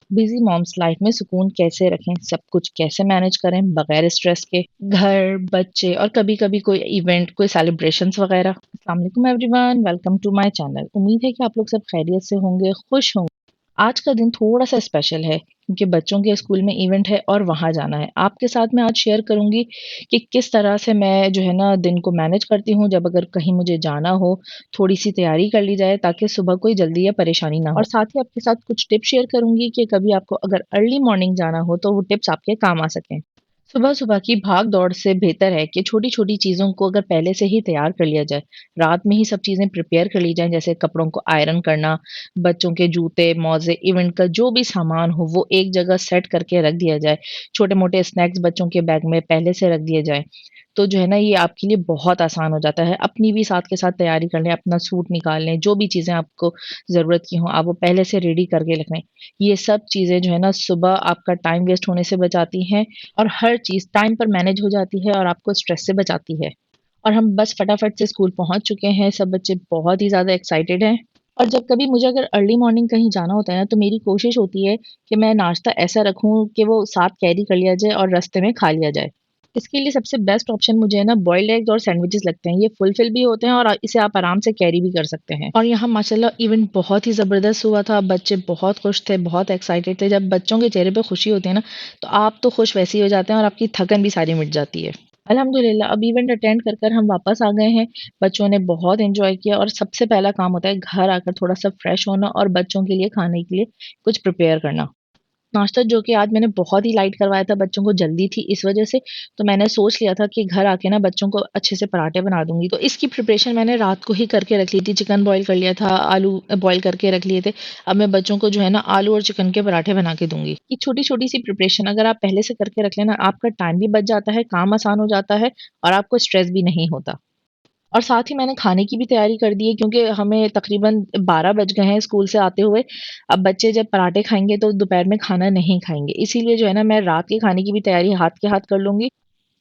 Busy moms life में सुकून कैसे रखें, सब कुछ कैसे मैनेज करें बगैर स्ट्रेस के। घर, बच्चे और कभी-कभी कोई इवेंट, कोई सेलिब्रेशंस वगैरह। अस्सलाम वालेकुम everyone, welcome to my channel. उम्मीद है कि आप लोग सब खैरियत से होंगे, खुश होंगे। आज का दिन थोड़ा-सा स्पेशल है क्योंकि बच्चों के स्कूल में इवेंट है और वहाँ जाना है। आपके साथ मैं आज शेयर करूँगी कि किस तरह से मैं जो है ना दिन को मैनेज करती हूँ जब अगर कहीं मुझे जाना हो, थोड़ी-सी तैयारी कर ली जाए ताकि सुबह कोई जल्दी या परेशानी ना हो। और साथ ही आपके साथ कुछ टिप्स शेयर करूँगी कि कभी आपको अगर अर्ली मॉर्निंग जाना हो तो वो टिप्स आपके काम आ सकें। सुबह-सुबह की भाग-दौड़ से बेहतर है कि छोटी-छोटी चीज़ों को अगर पहले से ही तैयार कर लिया जाए, रात में ही सब चीज़ें प्रिपेयर कर ली जाएँ, जैसे कपड़ों को आयरन करना, बच्चों के जूते, मोज़े, इवेंट का जो भी सामान हो, वो एक जगह सेट करके रख दिया जाए। छोटे-मोटे स्नैक्स बच्चों के बैग में पहले से रख दिए जाएँ। तो जो है ना, ये आपके लिए बहुत आसान हो जाता है। अपनी भी साथ के साथ तैयारी कर लें, अपना सूट निकाल लें, जो भी चीज़ें आपको ज़रूरत की हों, आप वो पहले से रेडी करके रख लें। ये सब चीज़ें जो है ना, सुबह आपका टाइम वेस्ट होने से बचाती हैं और हर चीज़ टाइम पर मैनेज हो जाती है और आपको स्ट्रेस से बचाती है। और हम बस फटाफट से स्कूल पहुँच चुके हैं, सब बच्चे बहुत ही ज़्यादा एक्साइटेड हैं। और जब कभी मुझे अगर अर्ली मॉर्निंग कहीं जाना होता है ना, तो मेरी कोशिश होती है कि मैं नाश्ता ऐसा रखूँ कि वो साथ कैरी कर लिया जाए और रास्ते में खा लिया जाए। इसके लिए सबसे बेस्ट ऑप्शन मुझे है ना बॉइल्ड एग्स और सैंडविचेस लगते हैं। ये फुलफिल भी होते हैं और इसे आप आराम से कैरी भी कर सकते हैं। और यहाँ माशाल्लाह इवेंट बहुत ही ज़बरदस्त हुआ था। बच्चे बहुत खुश थे, बहुत एक्साइटेड थे। जब बच्चों के चेहरे पे खुशी होती है ना, तो आप तो खुश वैसे ही हो जाते हैं और आपकी थकन भी सारी मिट जाती है। अल्हम्दुलिल्लाह अब इवेंट अटेंड कर कर हम वापस आ गए हैं। बच्चों ने बहुत एन्जॉय किया और सबसे पहला काम होता है घर आकर थोड़ा-सा फ्रेश होना और बच्चों के लिए खाने के लिए कुछ प्रिपेयर करना। नाश्ता जो कि आज मैंने बहुत ही लाइट करवाया था, बच्चों को जल्दी थी इस वज़ह से, तो मैंने सोच लिया था कि घर आके ना बच्चों को अच्छे से पराठे बना दूँगी। तो इसकी प्रिपरेशन मैंने रात को ही करके रख ली थी, चिकन बॉयल कर लिया था, आलू बॉयल करके रख लिए थे। अब मैं बच्चों को जो है ना आलू और चिकन के पराठे बना के दूँगी। ये छोटी-छोटी सी प्रिपरेशन अगर आप पहले से करके रख लें ना, आपका टाइम भी बच जाता है, काम आसान हो जाता है और आपको स्ट्रेस भी नहीं होता। और साथ ही मैंने खाने की भी तैयारी कर दी है क्योंकि हमें तकरीबन 12 बज गए हैं स्कूल से आते हुए। अब बच्चे जब पराठे खाएँगे तो दोपहर में खाना नहीं खाएँगे। इसीलिए जो है ना मैं रात के खाने की भी तैयारी हाथ के हाथ कर लूँगी।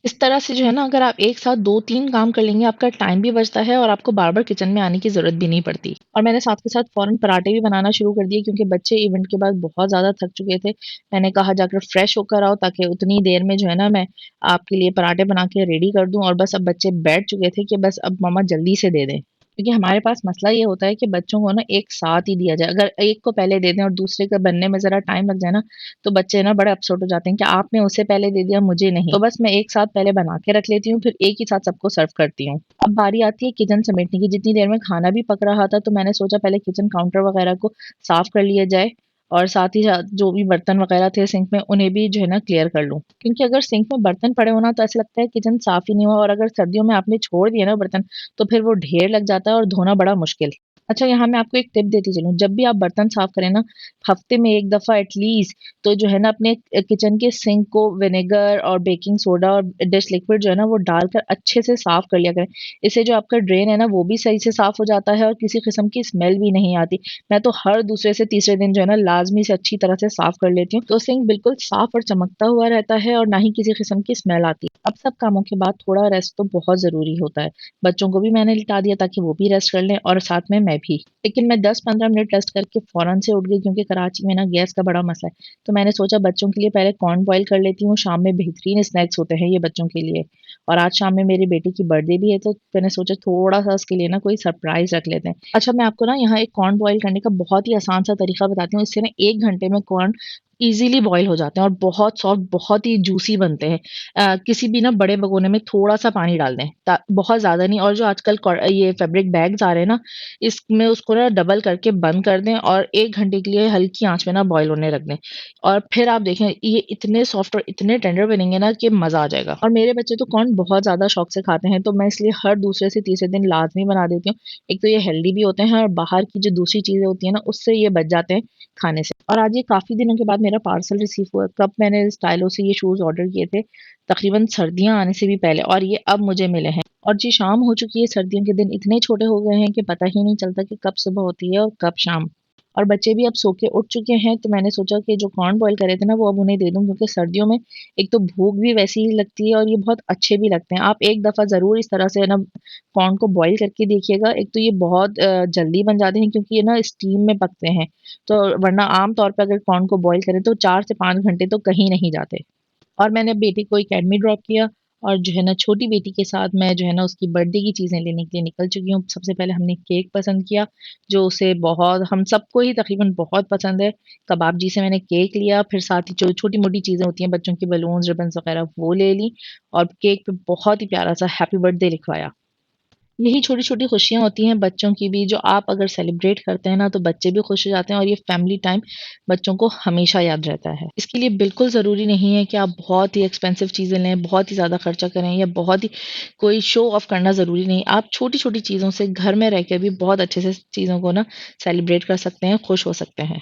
इस तरह से जो है ना अगर आप एक साथ 2-3 काम कर लेंगे, आपका टाइम भी बचता है और आपको बार-बार किचन में आने की ज़रूरत भी नहीं पड़ती। और मैंने साथ के साथ फ़ौरन पराठे भी बनाना शुरू कर दिए क्योंकि बच्चे इवेंट के बाद बहुत ज़्यादा थक चुके थे। मैंने कहा जाकर फ्रेश होकर आओ ताकि उतनी देर में जो है ना मैं आपके लिए पराठे बना के रेडी कर दूँ और बस अब बच्चे बैठ चुके थे कि बस अब मम्मा जल्दी से दे दें। क्योंकि हमारे पास मसला ये होता है कि बच्चों को ना एक साथ ही दिया जाए। अगर एक को पहले दे दें और दूसरे के बनने में ज़रा टाइम लग जाए ना, तो बच्चे ना बड़े अपसेट हो जाते हैं कि आपने उसे पहले दे दिया, मुझे नहीं। तो बस मैं एक साथ पहले बना के रख लेती हूँ, फिर एक ही साथ सबको सर्व करती हूँ। अब बारी आती है किचन समेटने की। जितनी देर में खाना भी पक रहा था, तो मैंने सोचा पहले किचन काउंटर वगैरह को साफ कर लिया जाए और साथ ही साथ जो भी बर्तन वगैरह थे सिंक में, उन्हें भी जो है ना क्लियर कर लूँ। क्योंकि अगर सिंक में बर्तन पड़े हो ना, तो ऐसा लगता है किचन साफ ही नहीं हुआ और अगर सर्दियों में आपने छोड़ दिए ना बर्तन, तो फिर वो ढेर लग जाता है और धोना बड़ा मुश्किल। अच्छा, यहाँ मैं आपको एक टिप देती चलूँ, जब भी आप बर्तन साफ करें ना, हफ्ते में 1 दफ़ा एटलीस्ट तो जो है ना अपने किचन के सिंक को विनेगर और बेकिंग सोडा और डिश लिक्विड जो है ना वो डालकर अच्छे से साफ कर लिया करें। इससे जो आपका ड्रेन है ना वो भी सही से साफ हो जाता है और किसी किस्म की स्मेल भी नहीं आती। मैं तो हर दूसरे से तीसरे दिन जो है ना लाज़मी से अच्छी तरह से साफ कर लेती हूँ, तो सिंक बिल्कुल साफ और चमकता हुआ रहता है और ना ही किसी किस्म की स्मेल आती है। अब सब कामों के बाद थोड़ा रेस्ट तो बहुत ज़रूरी होता है। बच्चों को भी मैंने लिटा दिया ताकि वो भी रेस्ट कर लें और साथ में मैं भी। लेकिन मैं 10-15 मिनट रेस्ट करके फ़ौरन से उठ गई क्योंकि कराची में ना गैस का बड़ा मसला है। तो मैंने सोचा बच्चों के लिए पहले कॉर्न बॉयल कर लेती हूँ, शाम में बेहतरीन स्नैक्स होते हैं ये बच्चों के लिए। और आज शाम में मेरी बेटी की बर्थडे भी है तो मैंने सोचा थोड़ा-सा उसके लिए ना कोई सरप्राइज़ रख लेते हैं। अच्छा, मैं आपको ना यहाँ एक कॉर्न बॉयल करने का बहुत ही आसान सा तरीका बताती हूँ। इससे ना 1 घंटे में कॉर्न ईज़िली बॉयल हो जाते हैं और बहुत सॉफ्ट, बहुत ही जूसी बनते हैं। किसी भी ना बड़े भगोने में थोड़ा-सा पानी डाल दें, ता बहुत ज़्यादा नहीं। और जो आजकल ये फैब्रिक बैग्स आ रहे हैं ना, इसमें उसको ना डबल करके बंद कर दें और 1 घंटे के लिए हल्की आँच में ना बॉयल होने रख दें। और फिर आप देखें ये इतने सॉफ्ट और इतने टेंडर बनेंगे ना कि मज़ा आ जाएगा। और मेरे बच्चे तो कॉर्न बहुत ज़्यादा शौक से खाते हैं, तो मैं इसलिए हर दूसरे से तीसरे दिन लाज़मी बना देती हूँ। एक तो ये हेल्दी भी होते हैं और बाहर की जो दूसरी चीज़ें होती हैं ना, उससे ये बच जाते हैं खाने से। और आज ये काफ़ी दिनों के बाद मेरा पार्सल रिसीव हुआ। कब मैंने स्टाइलो से ये शूज़ ऑर्डर किए थे, तकरीबन सर्दियाँ आने से भी पहले, और ये अब मुझे मिले हैं। और जी शाम हो चुकी है, सर्दियों के दिन इतने छोटे हो गए हैं कि पता ही नहीं चलता कि कब सुबह होती है और कब शाम। और बच्चे भी अब सो के उठ चुके हैं, तो मैंने सोचा कि जो कॉर्न बॉयल करे थे ना, वो अब उन्हें दे दूँ, क्योंकि सर्दियों में एक तो भूख भी वैसी ही लगती है और ये बहुत अच्छे भी लगते हैं। आप एक दफ़ा ज़रूर इस तरह से ना कॉर्न को बॉयल करके देखिएगा। एक तो ये बहुत जल्दी बन जाते हैं, क्योंकि ये ना स्टीम में पकते हैं, तो वरना आम तौर पे अगर कॉर्न को बॉयल करें तो 4 से 5 घंटे तो कहीं नहीं जाते। और मैंने बेटी को एकेडमी ड्रॉप किया और जो है ना छोटी बेटी के साथ मैं जो है ना उसकी बर्थडे की चीज़ें लेने के लिए निकल चुकी हूँ। सबसे पहले हमने केक पसंद किया, जो उसे बहुत, हम सबको ही तकरीबन बहुत पसंद है। कबाबजी से मैंने केक लिया, फिर साथ ही जो छोटी-मोटी चीज़ें होती हैं बच्चों की, बलून्स, रिबन्स वगैरह, वो ले ली और केक पे बहुत ही प्यारा-सा हैप्पी बर्थडे लिखवाया। यही छोटी-छोटी खुशियाँ होती हैं बच्चों की भी, जो आप अगर सेलिब्रेट करते हैं ना, तो बच्चे भी खुश हो जाते हैं और ये फैमिली टाइम बच्चों को हमेशा याद रहता है। इसके लिए बिल्कुल ज़रूरी नहीं है कि आप बहुत ही एक्सपेंसिव चीज़ें लें, बहुत ही ज़्यादा खर्चा करें या बहुत ही कोई शो ऑफ करना ज़रूरी नहीं। आप छोटी-छोटी चीज़ों से घर में रह के भी बहुत अच्छे से चीज़ों को ना सेलिब्रेट कर सकते हैं, खुश हो सकते हैं।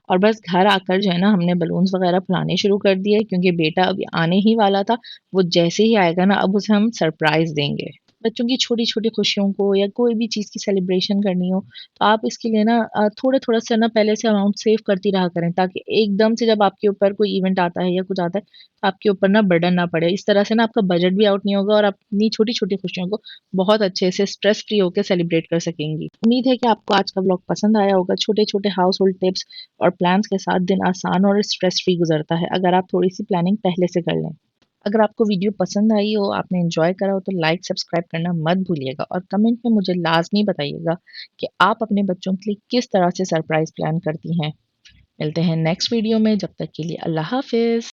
और बस घर आकर जो है ना हमने बलून्स वगैरह फुलाने शुरू कर दिए, क्योंकि बेटा अभी आने ही वाला था। वो जैसे ही आएगा ना, अब उसे हम सरप्राइज़ देंगे। बच्चों की छोटी-छोटी खुशियों को या कोई भी चीज़ की सेलिब्रेशन करनी हो, तो आप इसके लिए ना थोड़ा-थोड़ा सा ना पहले से अमाउंट सेव करती रहा करें, ताकि एकदम से जब आपके ऊपर कोई इवेंट आता है या कुछ आता है, तो आपके ऊपर ना बर्डन ना पड़े। इस तरह से ना आपका बजट भी आउट नहीं होगा और आप अपनी छोटी-छोटी खुशियों को बहुत अच्छे से स्ट्रेस फ्री होके सेलिब्रेट कर सकेंगी। उम्मीद है कि आपको आज का व्लॉग पसंद आया होगा। छोटे-छोटे हाउस होल्ड टिप्स और प्लान्स के साथ दिन आसान और स्ट्रेस फ्री गुज़रता है, अगर आप थोड़ी-सी प्लानिंग पहले से कर लें। अगर आपको वीडियो पसंद आई हो, आपने एन्जॉय करा हो, तो लाइक, सब्सक्राइब करना मत भूलिएगा और कमेंट में मुझे लाज़मी बताइएगा कि आप अपने बच्चों के लिए किस तरह से सरप्राइज़ प्लान करती हैं। मिलते हैं नेक्स्ट वीडियो में, जब तक के लिए अल्लाह हाफ़िज़।